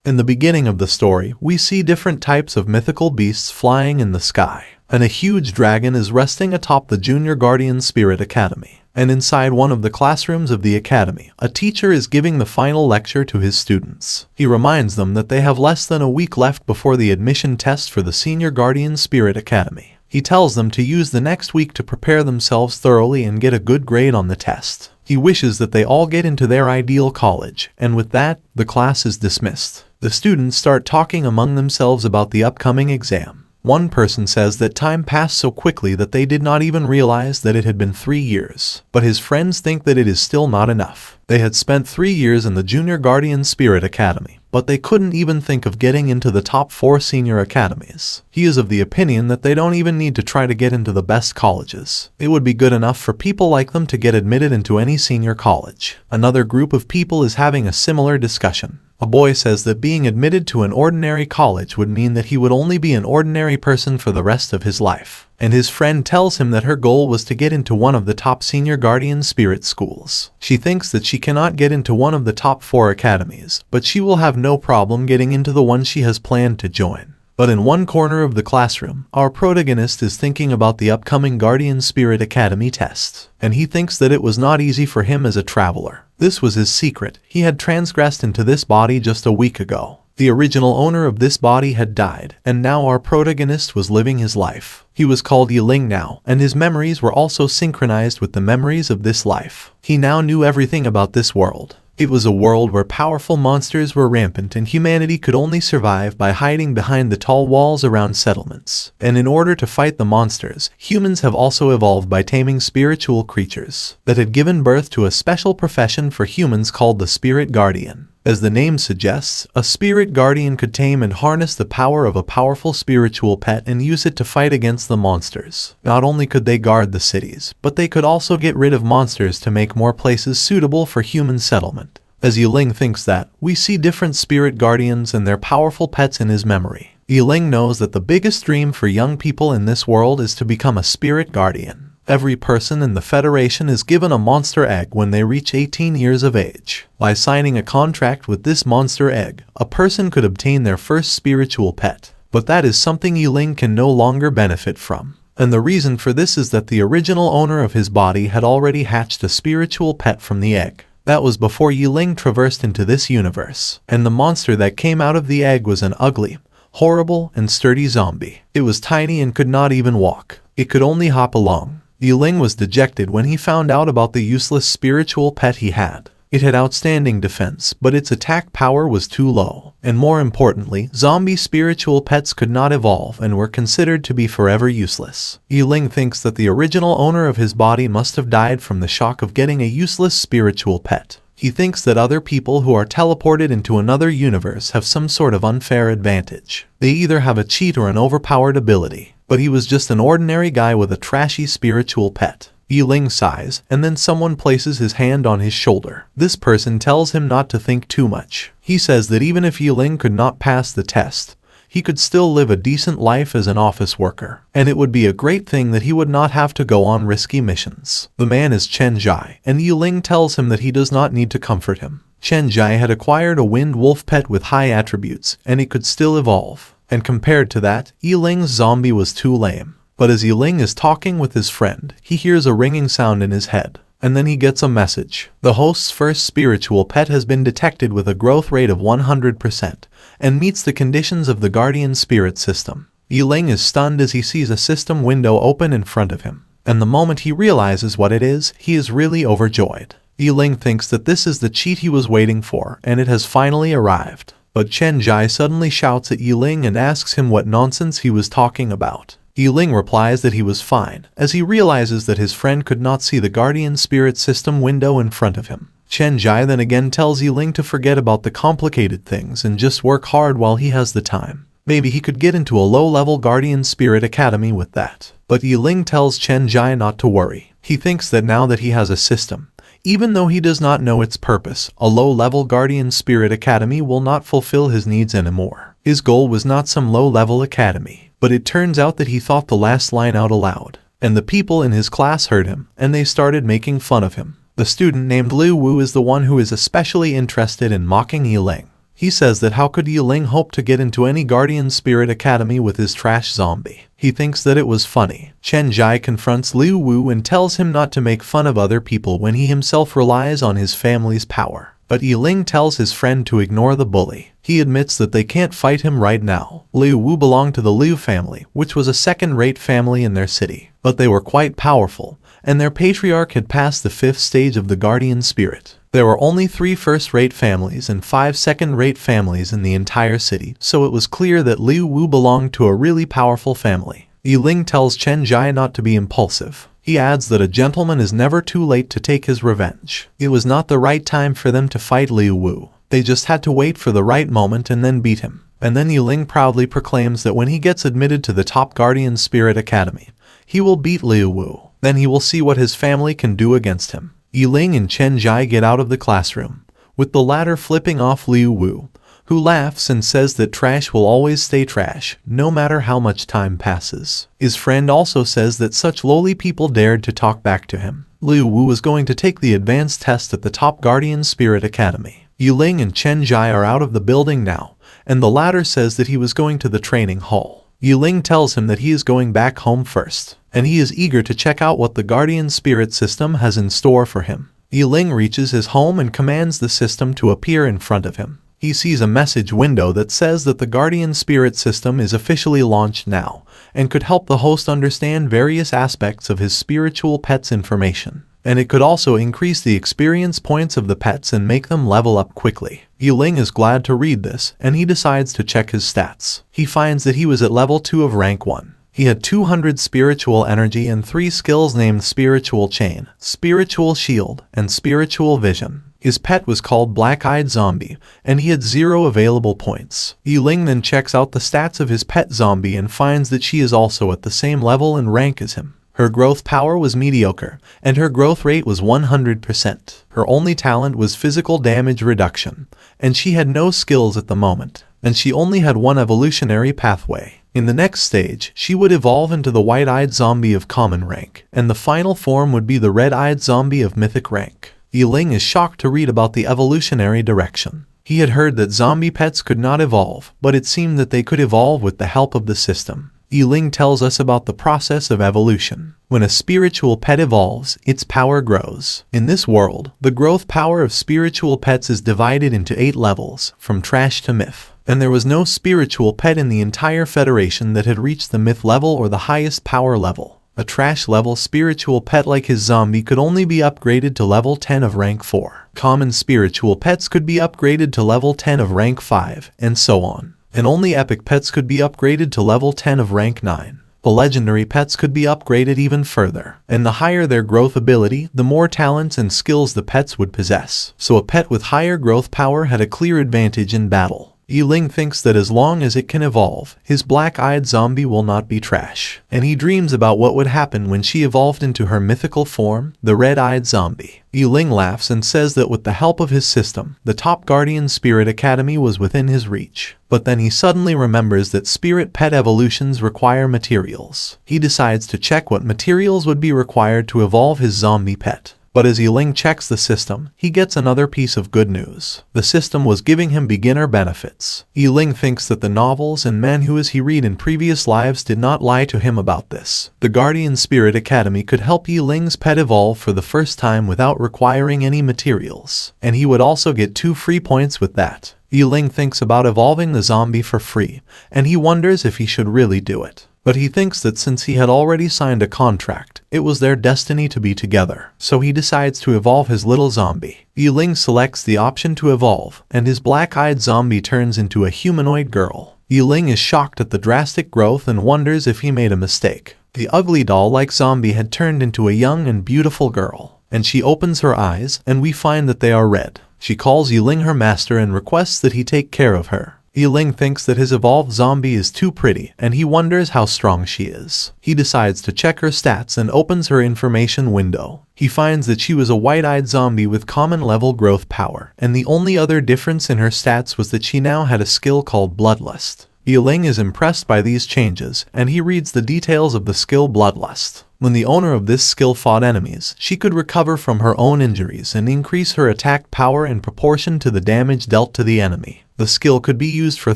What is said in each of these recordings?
In the beginning of the story, we see different types of mythical beasts flying in the sky, and a huge dragon is resting atop the Junior Guardian Spirit Academy. And inside one of the classrooms of the academy, a teacher is giving the final lecture to his students. He reminds them that they have less than a week left before the admission test for the Senior Guardian Spirit Academy. He tells them to use the next week to prepare themselves thoroughly and get a good grade on the test. He wishes that they all get into their ideal college, and with that, the class is dismissed. The students start talking among themselves about the upcoming exam. One person says that time passed so quickly that they did not even realize that it had been 3 years. But his friends think that it is still not enough. They had spent 3 years in the Junior Guardian Spirit Academy, but they couldn't even think of getting into the top 4 senior academies. He is of the opinion that they don't even need to try to get into the best colleges. It would be good enough for people like them to get admitted into any senior college. Another group of people is having a similar discussion. A boy says that being admitted to an ordinary college would mean that he would only be an ordinary person for the rest of his life. And his friend tells him that her goal was to get into one of the top senior guardian spirit schools. She thinks that she cannot get into one of the top 4 academies, but she will have no problem getting into the one she has planned to join. But in one corner of the classroom, our protagonist is thinking about the upcoming Guardian Spirit Academy test, and he thinks that it was not easy for him as a traveler. This was his secret. He had transgressed into this body just a week ago. The original owner of this body had died, and now our protagonist was living his life. He was called Yiling now, and his memories were also synchronized with the memories of this life. He now knew everything about this world. It was a world where powerful monsters were rampant and humanity could only survive by hiding behind the tall walls around settlements. And in order to fight the monsters, humans have also evolved by taming spiritual creatures that had given birth to a special profession for humans called the Spirit Guardian. As the name suggests, a spirit guardian could tame and harness the power of a powerful spiritual pet and use it to fight against the monsters. Not only could they guard the cities, but they could also get rid of monsters to make more places suitable for human settlement. As Yiling thinks that, we see different spirit guardians and their powerful pets in his memory. Yiling knows that the biggest dream for young people in this world is to become a spirit guardian. Every person in the Federation is given a monster egg when they reach 18 years of age. By signing a contract with this monster egg, a person could obtain their first spiritual pet. But that is something Yiling can no longer benefit from. And the reason for this is that the original owner of his body had already hatched a spiritual pet from the egg. That was before Yiling traversed into this universe. And the monster that came out of the egg was an ugly, horrible, and sturdy zombie. It was tiny and could not even walk. It could only hop along. Yiling was dejected when he found out about the useless spiritual pet he had. It had outstanding defense, but its attack power was too low. And more importantly, zombie spiritual pets could not evolve and were considered to be forever useless. Yiling thinks that the original owner of his body must have died from the shock of getting a useless spiritual pet. He thinks that other people who are teleported into another universe have some sort of unfair advantage. They either have a cheat or an overpowered ability. But he was just an ordinary guy with a trashy spiritual pet. Yiling sighs, and then someone places his hand on his shoulder. This person tells him not to think too much. He says that even if Yiling could not pass the test, he could still live a decent life as an office worker, and it would be a great thing that he would not have to go on risky missions. The man is Chen Jai, and Yiling tells him that he does not need to comfort him. Chen Jai had acquired a wind wolf pet with high attributes, and it could still evolve. And compared to that, Yiling's zombie was too lame. But as Yiling is talking with his friend, he hears a ringing sound in his head. And then he gets a message. The host's first spiritual pet has been detected with a growth rate of 100% and meets the conditions of the Guardian Spirit system. Yiling is stunned as he sees a system window open in front of him. And the moment he realizes what it is, he is really overjoyed. Yiling thinks that this is the cheat he was waiting for, and it has finally arrived. But Chen Jai suddenly shouts at Yiling and asks him what nonsense he was talking about. Yiling replies that he was fine, as he realizes that his friend could not see the Guardian Spirit system window in front of him. Chen Jai then again tells Yiling to forget about the complicated things and just work hard while he has the time. Maybe he could get into a low-level Guardian Spirit Academy with that. But Yiling tells Chen Jai not to worry. He thinks that now that he has a system, even though he does not know its purpose, a low-level Guardian Spirit Academy will not fulfill his needs anymore. His goal was not some low-level academy, but it turns out that he thought the last line out aloud. And the people in his class heard him, and they started making fun of him. The student named Liu Wu is the one who is especially interested in mocking Yiling. He says that how could Yiling hope to get into any guardian spirit academy with his trash zombie? He thinks that it was funny. Chen Jai confronts Liu Wu and tells him not to make fun of other people when he himself relies on his family's power. But Yiling tells his friend to ignore the bully. He admits that they can't fight him right now. Liu Wu belonged to the Liu family, which was a second-rate family in their city. But they were quite powerful, and their patriarch had passed the 5th stage of the guardian spirit. There were only 3 first-rate families and 5 second-rate families in the entire city, so it was clear that Liu Wu belonged to a really powerful family. Yiling tells Chen Jai not to be impulsive. He adds that a gentleman is never too late to take his revenge. It was not the right time for them to fight Liu Wu. They just had to wait for the right moment and then beat him. And then Yiling proudly proclaims that when he gets admitted to the top Guardian Spirit Academy, he will beat Liu Wu. Then he will see what his family can do against him. Yiling and Chen Jai get out of the classroom, with the latter flipping off Liu Wu, who laughs and says that trash will always stay trash, no matter how much time passes. His friend also says that such lowly people dared to talk back to him. Liu Wu was going to take the advanced test at the top Guardian Spirit Academy. Yiling and Chen Jai are out of the building now, and the latter says that he was going to the training hall. Yiling tells him that he is going back home first, and he is eager to check out what the Guardian Spirit system has in store for him. Yiling reaches his home and commands the system to appear in front of him. He sees a message window that says that the Guardian Spirit system is officially launched now, and could help the host understand various aspects of his spiritual pet's information. And it could also increase the experience points of the pets and make them level up quickly. Yiling is glad to read this, and he decides to check his stats. He finds that he was at level 2 of rank 1. He had 200 spiritual energy and 3 skills named Spiritual Chain, Spiritual Shield, and Spiritual Vision. His pet was called Black-Eyed Zombie, and he had 0 available points. Yiling then checks out the stats of his pet zombie and finds that she is also at the same level and rank as him. Her growth power was mediocre, and her growth rate was 100%. Her only talent was physical damage reduction, and she had no skills at the moment, and she only had 1 evolutionary pathway. In the next stage, she would evolve into the white-eyed zombie of common rank, and the final form would be the red-eyed zombie of mythic rank. Yiling is shocked to read about the evolutionary direction. He had heard that zombie pets could not evolve, but it seemed that they could evolve with the help of the system. Yiling tells us about the process of evolution. When a spiritual pet evolves, its power grows. In this world, the growth power of spiritual pets is divided into 8 levels, from trash to myth. And there was no spiritual pet in the entire Federation that had reached the myth level or the highest power level. A trash-level spiritual pet like his zombie could only be upgraded to level 10 of rank 4. Common spiritual pets could be upgraded to level 10 of rank 5, and so on. And only epic pets could be upgraded to level 10 of rank 9. The legendary pets could be upgraded even further, and the higher their growth ability, the more talents and skills the pets would possess. So a pet with higher growth power had a clear advantage in battle. Yiling thinks that as long as it can evolve, his black-eyed zombie will not be trash, and he dreams about what would happen when she evolved into her mythical form, the red-eyed zombie. Yiling laughs and says that with the help of his system, the top Guardian Spirit Academy was within his reach. But then he suddenly remembers that spirit pet evolutions require materials. He decides to check what materials would be required to evolve his zombie pet. But as Yiling checks the system, he gets another piece of good news. The system was giving him beginner benefits. Yiling thinks that the novels and manhwas he read in previous lives did not lie to him about this. The Guardian Spirit Academy could help Yiling's pet evolve for the first time without requiring any materials, and he would also get 2 free points with that. Yiling thinks about evolving the zombie for free, and he wonders if he should really do it. But he thinks that since he had already signed a contract, it was their destiny to be together. So he decides to evolve his little zombie. Yiling selects the option to evolve, and his black-eyed zombie turns into a humanoid girl. Yiling is shocked at the drastic growth and wonders if he made a mistake. The ugly doll-like zombie had turned into a young and beautiful girl, and she opens her eyes, and we find that they are red. She calls Yiling her master and requests that he take care of her. Yiling thinks that his evolved zombie is too pretty, and he wonders how strong she is. He decides to check her stats and opens her information window. He finds that she was a white-eyed zombie with common level growth power, and the only other difference in her stats was that she now had a skill called Bloodlust. Yiling is impressed by these changes, and he reads the details of the skill Bloodlust. When the owner of this skill fought enemies, she could recover from her own injuries and increase her attack power in proportion to the damage dealt to the enemy. The skill could be used for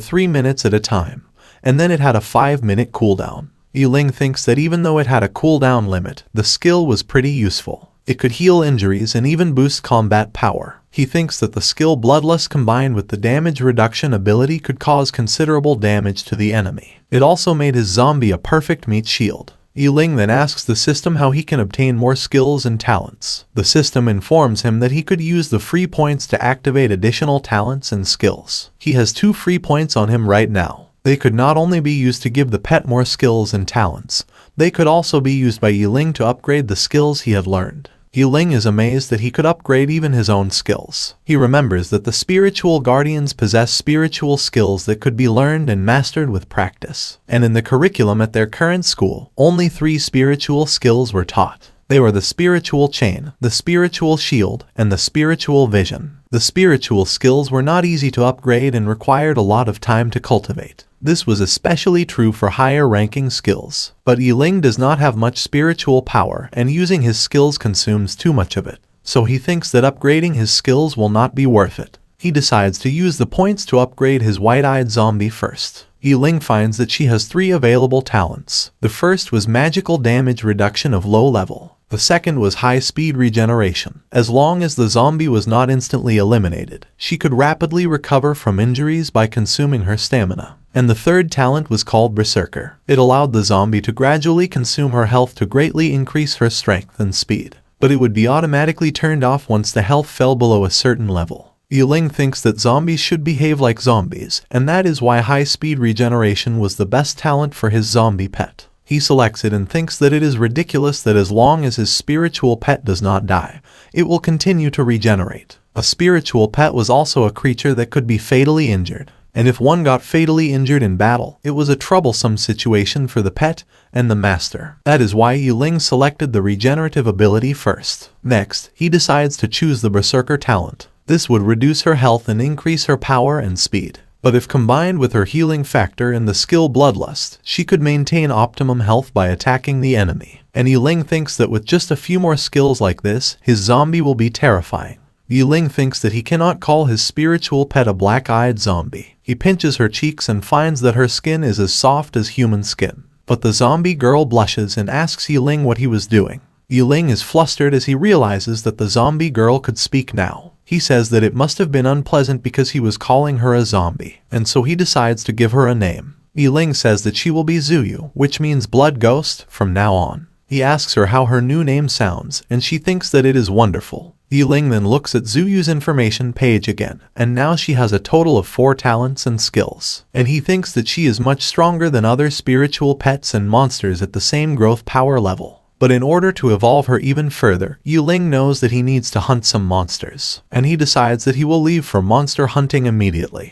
3 minutes at a time, and then it had a 5-minute cooldown. Yiling thinks that even though it had a cooldown limit, the skill was pretty useful. It could heal injuries and even boost combat power. He thinks that the skill Bloodlust combined with the damage reduction ability could cause considerable damage to the enemy. It also made his zombie a perfect meat shield. Yiling then asks the system how he can obtain more skills and talents. The system informs him that he could use the free points to activate additional talents and skills. He has 2 free points on him right now. They could not only be used to give the pet more skills and talents, they could also be used by Yiling to upgrade the skills he had learned. Yiling is amazed that he could upgrade even his own skills. He remembers that the spiritual guardians possess spiritual skills that could be learned and mastered with practice. And in the curriculum at their current school, only 3 spiritual skills were taught. They were the spiritual chain, the spiritual shield, and the spiritual vision. The spiritual skills were not easy to upgrade and required a lot of time to cultivate. This was especially true for higher ranking skills. But Yiling does not have much spiritual power and using his skills consumes too much of it. So he thinks that upgrading his skills will not be worth it. He decides to use the points to upgrade his white-eyed zombie first. Yiling finds that she has 3 available talents. The first was magical damage reduction of low level. The second was high-speed regeneration. As long as the zombie was not instantly eliminated, she could rapidly recover from injuries by consuming her stamina. And the third talent was called Berserker. It allowed the zombie to gradually consume her health to greatly increase her strength and speed. But it would be automatically turned off once the health fell below a certain level. Yiling thinks that zombies should behave like zombies, and that is why high-speed regeneration was the best talent for his zombie pet. He selects it and thinks that it is ridiculous that as long as his spiritual pet does not die, it will continue to regenerate. A spiritual pet was also a creature that could be fatally injured. And if one got fatally injured in battle, it was a troublesome situation for the pet and the master. That is why Yiling selected the regenerative ability first. Next, he decides to choose the Berserker talent. This would reduce her health and increase her power and speed. But if combined with her healing factor and the skill Bloodlust, she could maintain optimum health by attacking the enemy. And Yiling thinks that with just a few more skills like this, his zombie will be terrifying. Yiling thinks that he cannot call his spiritual pet a black-eyed zombie. He pinches her cheeks and finds that her skin is as soft as human skin. But the zombie girl blushes and asks Yiling what he was doing. Yiling is flustered as he realizes that the zombie girl could speak now. He says that it must have been unpleasant because he was calling her a zombie, and so he decides to give her a name. Yiling says that she will be Zuyu, which means blood ghost, from now on. He asks her how her new name sounds, and she thinks that it is wonderful. Yiling then looks at Zuyu's information page again, and now she has a total of 4 talents and skills. And he thinks that she is much stronger than other spiritual pets and monsters at the same growth power level. But in order to evolve her even further, Yiling knows that he needs to hunt some monsters, and he decides that he will leave for monster hunting immediately.